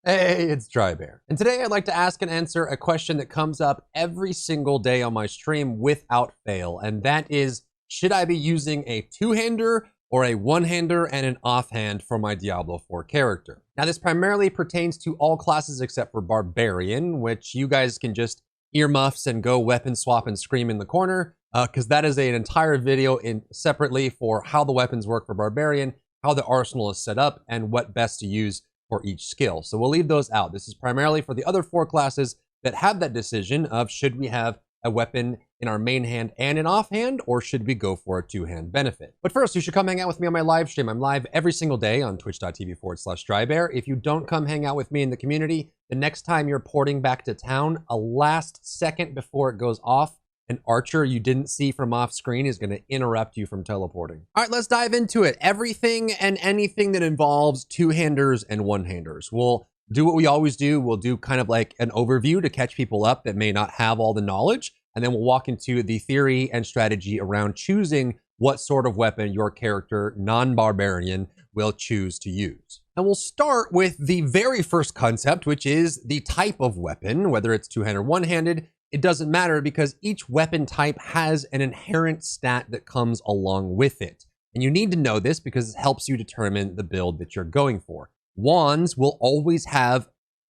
Hey, it's Drybear. And today I'd like to ask and answer a question that comes up every single day on my stream without fail. And that is, should I be using a two-hander or a one-hander and an offhand for my Diablo 4 character? Now this primarily pertains to all classes except for Barbarian, which you guys can just earmuffs and go weapon swap and scream in the corner, because that is an entire video separately for how the weapons work for Barbarian, how the arsenal is set up, and what best to use for each skill. So we'll leave those out. This is primarily for the other four classes that have that decision of should we have a weapon in our main hand and an offhand, or should we go for a two-hand benefit? But first, you should come hang out with me on my live stream. I'm live every single day on twitch.tv/Drybear. If you don't come hang out with me in the community, the next time you're porting back to town, a last second before it goes off, an archer you didn't see from off screen is going to interrupt you from teleporting. All right, let's dive into it. Everything and anything that involves two-handers and one-handers. We'll do what we always do. We'll do kind of like an overview to catch people up that may not have all the knowledge. And then we'll walk into the theory and strategy around choosing what sort of weapon your character, non-barbarian, will choose to use. And we'll start with the very first concept, which is the type of weapon, whether it's two-handed or one-handed. It doesn't matter because each weapon type has an inherent stat that comes along with it. And you need to know this because it helps you determine the build that you're going for. Wands will always have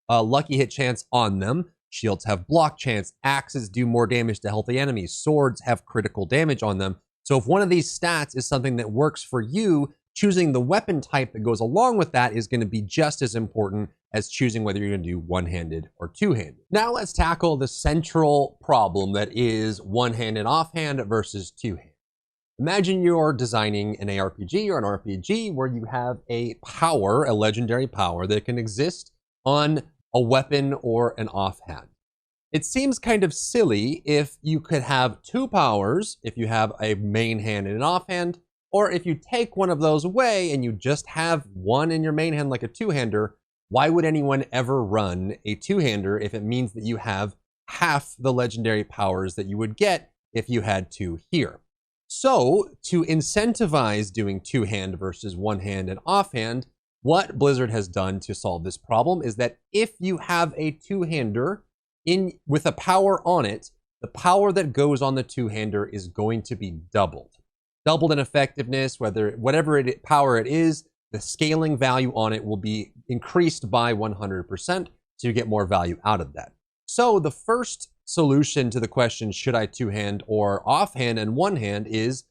a lucky hit chance on them. Shields have block chance. Axes do more damage to healthy enemies. Swords have critical damage on them. So if one of these stats is something that works for you, choosing the weapon type that goes along with that is going to be just as important as choosing whether you're going to do one-handed or two-handed. Now let's tackle the central problem that is one-hand and offhand versus two-hand. Imagine you're designing an ARPG or an RPG where you have a power, a legendary power that can exist on a weapon or an offhand. It seems kind of silly if you could have two powers, if you have a main hand and an offhand, or if you take one of those away and you just have one in your main hand like a two-hander. Why would anyone ever run a two-hander if it means that you have half the legendary powers that you would get if you had two here? So to incentivize doing two-hand versus one-hand and offhand, what Blizzard has done to solve this problem is that if you have a two-hander with a power on it, the power that goes on the two-hander is going to be doubled. Doubled in effectiveness, whatever power it is, the scaling value on it will be increased by 100%, so you get more value out of that. So the first solution to the question, should I two-hand or offhand and one-hand, is,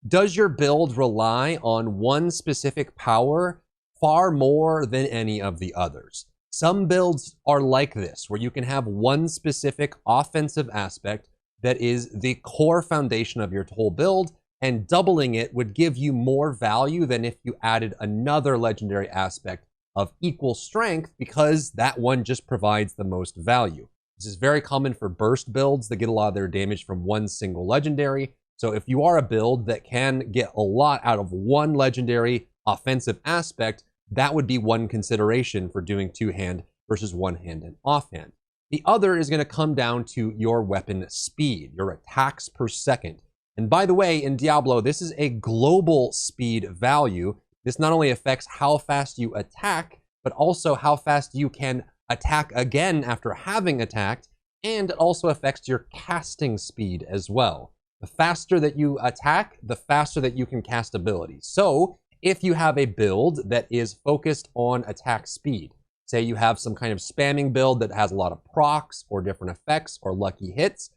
does your build rely on one specific power far more than any of the others? Some builds are like this, where you can have one specific offensive aspect that is the core foundation of your whole build, and doubling it would give you more value than if you added another legendary aspect of equal strength, because that one just provides the most value. This is very common for burst builds that get a lot of their damage from one single legendary. So if you are a build that can get a lot out of one legendary offensive aspect, that would be one consideration for doing two-hand versus one-hand and offhand. The other is going to come down to your weapon speed, your attacks per second. And by the way, in Diablo, this is a global speed value. This not only affects how fast you attack, but also how fast you can attack again after having attacked, and it also affects your casting speed as well. The faster that you attack, the faster that you can cast abilities. So if you have a build that is focused on attack speed, say you have some kind of spamming build that has a lot of procs or different effects or lucky hits,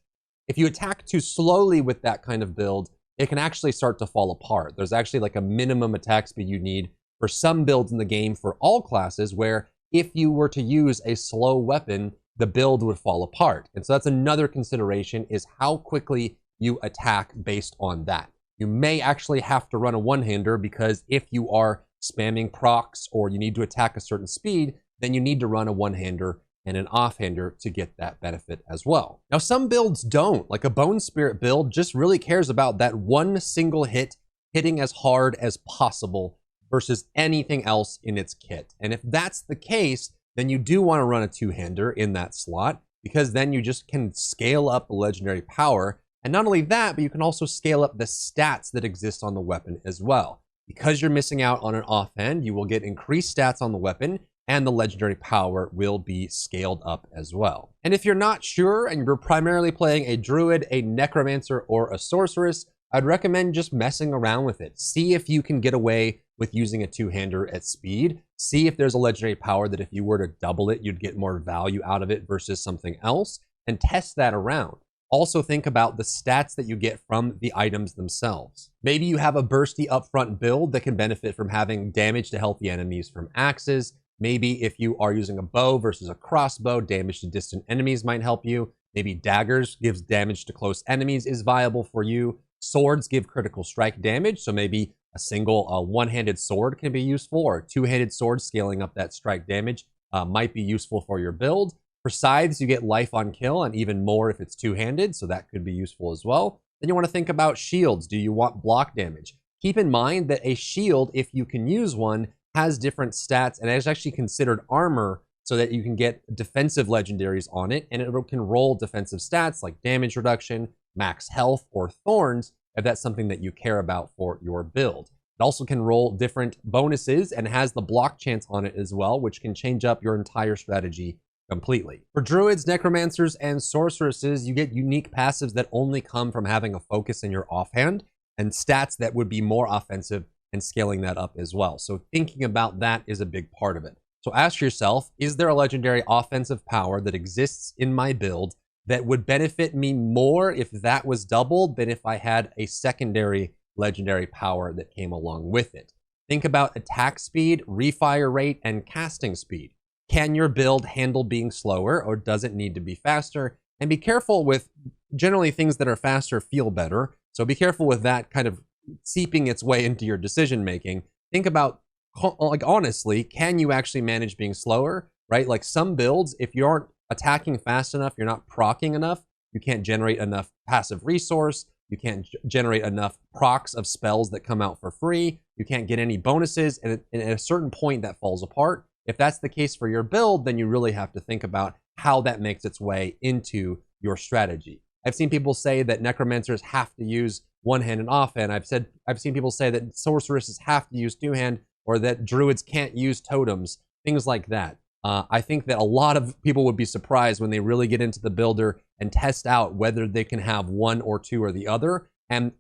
if you attack too slowly with that kind of build, it can actually start to fall apart. There's actually like a minimum attack speed you need for some builds in the game for all classes, where if you were to use a slow weapon, the build would fall apart. And so that's another consideration, is how quickly you attack based on that. You may actually have to run a one-hander, because if you are spamming procs or you need to attack a certain speed, then you need to run a one-hander and an offhander to get that benefit as well. Now, some builds don't. Like a Bone Spirit build just really cares about that one single hit hitting as hard as possible versus anything else in its kit. And if that's the case, then you do want to run a two-hander in that slot, because then you just can scale up the legendary power. And not only that, but you can also scale up the stats that exist on the weapon as well. Because you're missing out on an offhand, you will get increased stats on the weapon. and the legendary power will be scaled up as well. And if you're not sure and you're primarily playing a Druid, a Necromancer, or a Sorceress, I'd recommend just messing around with it. See if you can get away with using a two-hander at speed. See if there's a legendary power that if you were to double it, you'd get more value out of it versus something else, and test that around. Also think about the stats that you get from the items themselves. Maybe you have a bursty upfront build that can benefit from having damage to healthy enemies from axes. Maybe if you are using a bow versus a crossbow, damage to distant enemies might help you. Maybe daggers gives damage to close enemies is viable for you. Swords give critical strike damage, so maybe a single one-handed sword can be useful, or a two-handed sword scaling up that strike damage might be useful for your build. For scythes, you get life on kill, and even more if it's two-handed, so that could be useful as well. Then you want to think about shields. Do you want block damage? Keep in mind that a shield, if you can use one, has different stats, and is actually considered armor so that you can get defensive legendaries on it, and it can roll defensive stats like damage reduction, max health, or thorns, if that's something that you care about for your build. It also can roll different bonuses and has the block chance on it as well, which can change up your entire strategy completely. For Druids, Necromancers, and Sorceresses, you get unique passives that only come from having a focus in your offhand, and stats that would be more offensive and scaling that up as well. So thinking about that is a big part of it. So ask yourself, is there a legendary offensive power that exists in my build that would benefit me more if that was doubled than if I had a secondary legendary power that came along with it? Think about attack speed, refire rate, and casting speed. Can your build handle being slower, or does it need to be faster? And be careful with, generally things that are faster feel better. So be careful with that kind of seeping its way into your decision making. Think about, like, honestly, can you actually manage being slower, right? Like some builds, if you aren't attacking fast enough, you're not proccing enough, you can't generate enough passive resource, you can't generate enough procs of spells that come out for free, you can't get any bonuses, and at a certain point that falls apart. If that's the case for your build, then you really have to think about how that makes its way into your strategy. I've seen people say that Necromancers have to use one-hand and offhand. I've seen people say that Sorceresses have to use two-hand, or that Druids can't use totems, things like that. I think that a lot of people would be surprised when they really get into the builder and test out whether they can have one or two or the other. And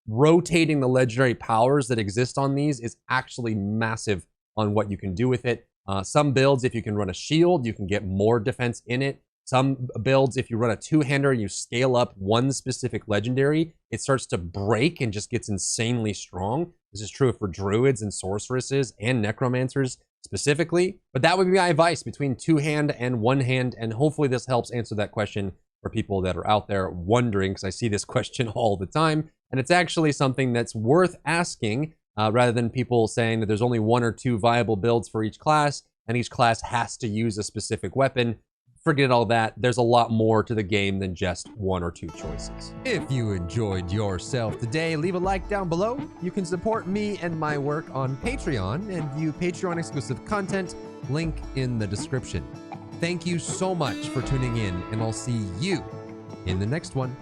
rotating the legendary powers that exist on these is actually massive on what you can do with it. Some builds, if you can run a shield, you can get more defense in it. Some builds, if you run a two-hander, you scale up one specific legendary, it starts to break and just gets insanely strong. This is true for Druids and Sorceresses and Necromancers specifically. But that would be my advice between two-hand and one-hand, and hopefully this helps answer that question for people that are out there wondering, because I see this question all the time, and it's actually something that's worth asking, rather than people saying that there's only one or two viable builds for each class, and each class has to use a specific weapon. Forget all that. There's a lot more to the game than just one or two choices. If you enjoyed yourself today, leave a like down below. You can support me and my work on Patreon and view Patreon exclusive content, link in the description. Thank you so much for tuning in, and I'll see you in the next one.